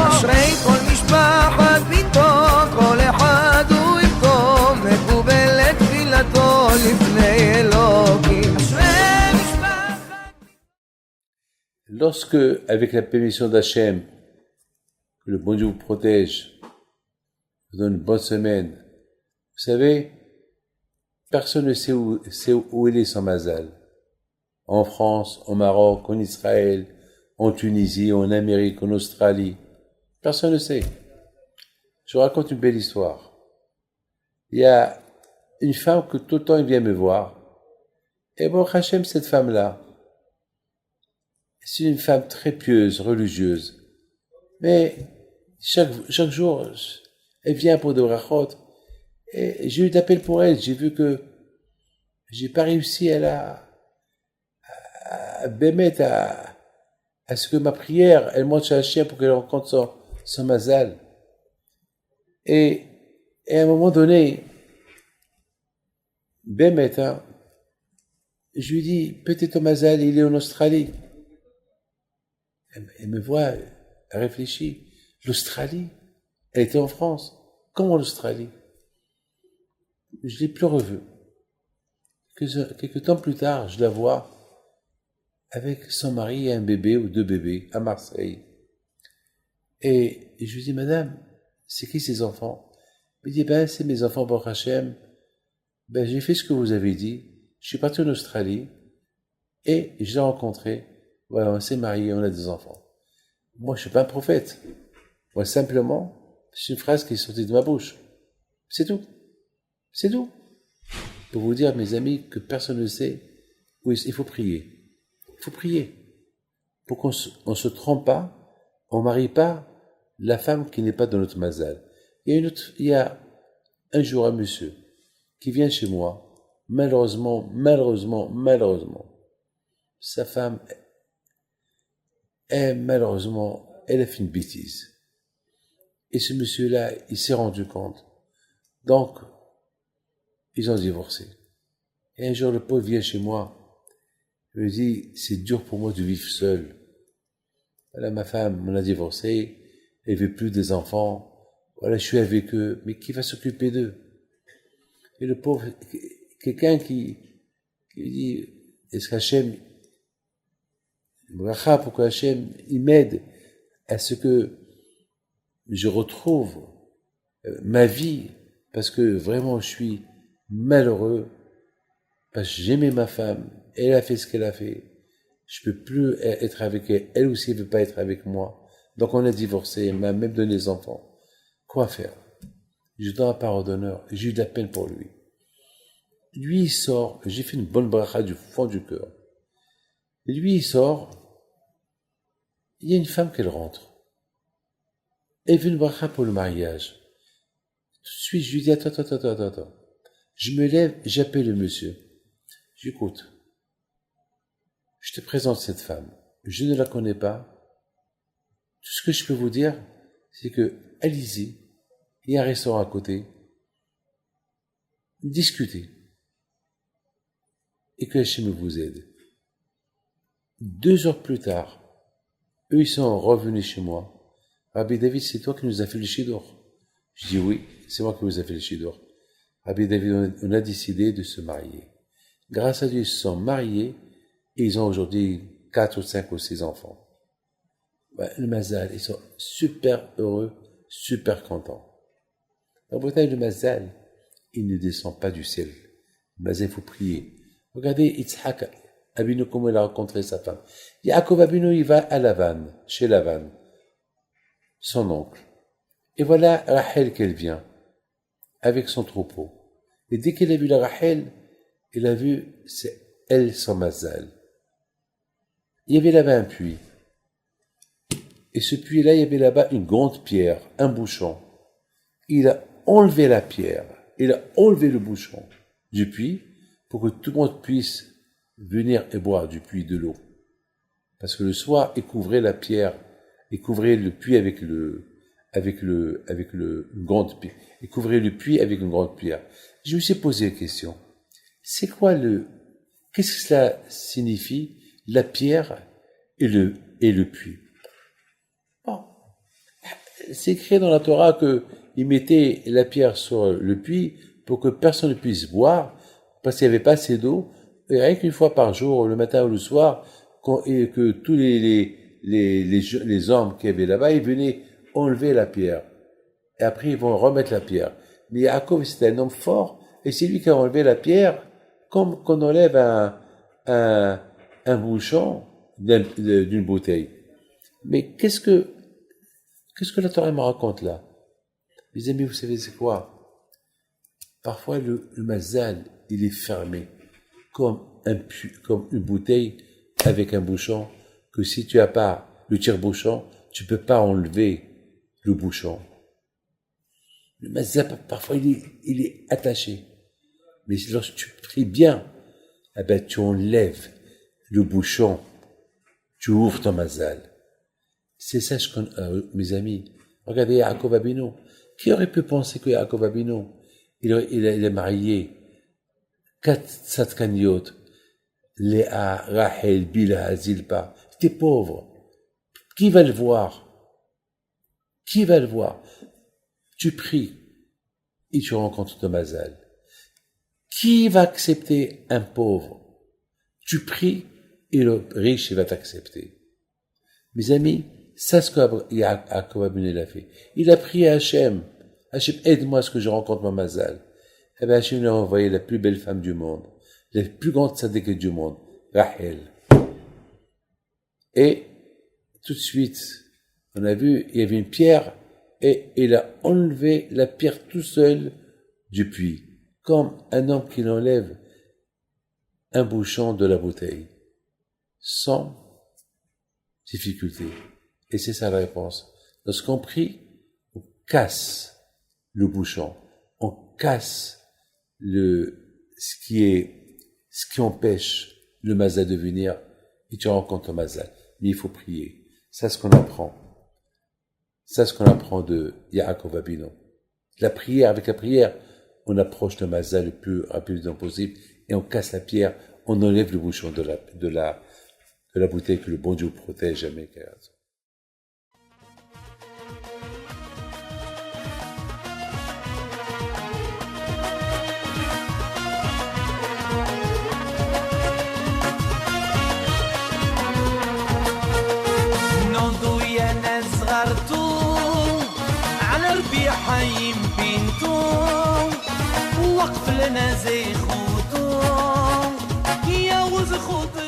אשרי כל משפחת ביתו, כל אחד הוא יבכו, מקובל את תפילתו לפני אלוקים. אשרי משפחת. Lorsque, avec la permission d'Hachem, que le bon Dieu vous protège, vous donne une bonne semaine, vous savez, personne ne sait où il est son mazal. En France, au Maroc, en Israël, en Tunisie, en Amérique, en Australie. Personne ne sait. Je vous raconte une belle histoire. Il y a une femme que tout le temps il vient me voir. Et bon, Hachem, cette femme-là, c'est une femme très pieuse, religieuse. Mais chaque jour, elle vient pour des brachot. Et j'ai eu d'appel pour elle. J'ai vu que j'ai pas réussi à bémettre à ce que ma prière, elle monte chez Hachem pour qu'elle rencontre son mazal. Et à un moment donné, bémettre, hein, je lui dis, peut-être ton mazal, il est en Australie. Elle me voit, elle réfléchit. L'Australie, elle était en France. Comment l'Australie? Je l'ai plus revue. Quelques temps plus tard, je la vois avec son mari et un bébé ou 2 bébés à Marseille. Et je lui dis, madame, c'est qui ces enfants? Elle me dit, c'est mes enfants pour Hachem. J'ai fait ce que vous avez dit. Je suis parti en Australie et je l'ai rencontré. Voilà, on s'est mariés, on a des enfants. Moi, je suis pas un prophète. Moi, simplement, c'est une phrase qui est sortie de ma bouche. C'est tout. C'est tout. Pour vous dire, mes amis, que personne ne sait où il faut prier. Il faut prier. Pour qu'on se trompe pas, on marie pas la femme qui n'est pas dans notre mazal. Il y a un jour un monsieur qui vient chez moi, malheureusement, sa femme, malheureusement, elle a fait une bêtise. Et ce monsieur-là, il s'est rendu compte. Donc, ils ont divorcé. Et un jour, le pauvre vient chez moi. Il me dit, c'est dur pour moi de vivre seul. Voilà, ma femme m'en a divorcé. Elle veut plus des enfants. Voilà, je suis avec eux. Mais qui va s'occuper d'eux? Et le pauvre, quelqu'un qui dit, est-ce qu'Hachem, pourquoi Hachem, il m'aide à ce que je retrouve ma vie, parce que vraiment je suis malheureux, parce que j'aimais ma femme, elle a fait ce qu'elle a fait, je peux plus être avec elle, elle aussi elle veut pas être avec moi, donc on a divorcé, elle m'a même donné des enfants. Quoi faire? Je donne la parole d'honneur, j'ai eu de la peine pour lui. Lui il sort, j'ai fait une bonne bracha du fond du cœur. Lui il sort, il y a une femme qu'elle rentre. Elle veut une bracha pour le mariage. Tout de suite, je lui dis, attends. Je me lève, j'appelle le monsieur. J'écoute. Je te présente cette femme. Je ne la connais pas. Tout ce que je peux vous dire, c'est que, allez-y. Il y a un restaurant à côté. Discutez. Et que Hachem vous aide. 2 heures plus tard, eux, ils sont revenus chez moi. Rabbi David, c'est toi qui nous as fait le Shidur. Je dis oui, c'est moi qui vous ai fait le Shidur. Rabbi David, on a décidé de se marier. Grâce à Dieu, ils se sont mariés et ils ont aujourd'hui 4 ou 5 ou 6 enfants. Le Mazal, ils sont super heureux, super contents. La bataille de Mazal, il ne descend pas du ciel. Le Mazal, il faut prier. Regardez Yitzhak Abinu, comment il a rencontré sa femme. Yaakov Abinu, il va à Lavan, chez Lavan, son oncle. Et voilà Rachel qu'elle vient, avec son troupeau. Et dès qu'elle a vu la Rachel, elle a vu, c'est elle son Mazal. Il y avait là-bas un puits. Et ce puits-là, il y avait là-bas une grande pierre, un bouchon. Il a enlevé la pierre, il a enlevé le bouchon du puits pour que tout le monde puisse venir et boire du puits de l'eau. Parce que le soir, il couvrait la pierre, il couvrait le puits avec une grande pierre. Il couvrait le puits avec une grande pierre. Je me suis posé la question. C'est quoi qu'est-ce que cela signifie, la pierre et le puits? Bon. C'est écrit dans la Torah que ils mettaient la pierre sur le puits pour que personne ne puisse boire, parce qu'il n'y avait pas assez d'eau, et rien qu'une fois par jour, le matin ou le soir, et que tous les hommes qui avaient là-bas, ils venaient enlever la pierre. Et après, ils vont remettre la pierre. Mais Yaakov, c'était un homme fort, et c'est lui qui a enlevé la pierre, comme qu'on enlève un bouchon d'une bouteille. Mais qu'est-ce que la Torah me raconte là? Mes amis, vous savez c'est quoi? Parfois, le mazal, il est fermé, comme une bouteille avec un bouchon, que si tu n'as pas le tire-bouchon, tu peux pas enlever le bouchon. Le mazal, parfois, il est attaché. Mais lorsque tu pries bien, eh ben, tu enlèves le bouchon, tu ouvres ton mazal. C'est ça, mes amis. Regardez Yaakov Abinu. Qui aurait pu penser que Yaakov Abinu, il est marié 4 Tzadkaniot, Léa, Rachel, Bilha, Zilpa. Il était pauvre. Qui va le voir? Qui va le voir? Tu pries et tu rencontres ton mazal. Qui va accepter un pauvre? Tu pries et le riche, il va t'accepter. Mes amis, c'est ce que Yaakov Abinu a fait. Il a prié à Hachem. Hachem, aide-moi à ce que je rencontre ma mazal. Eh bien, Hachem lui a envoyé la plus belle femme du monde, la plus grande tzaddik du monde, Rachel. Et, tout de suite, on a vu, il y avait une pierre, et il a enlevé la pierre tout seul du puits, comme un homme qui enlève un bouchon de la bouteille, sans difficulté. Et c'est ça la réponse. Lorsqu'on prie, on casse le bouchon, on casse ce qui empêche le mazal de venir, et tu rencontres le mazal. Mais il faut prier. C'est ce qu'on apprend. C'est ce qu'on apprend de Yaakov Abinu. Avec la prière, on approche le mazal le plus rapidement possible, et on casse la pierre, on enlève le bouchon de la bouteille que le bon Dieu protège jamais. حيم بنتو وقف لنا زي خوتو يا وز خوتو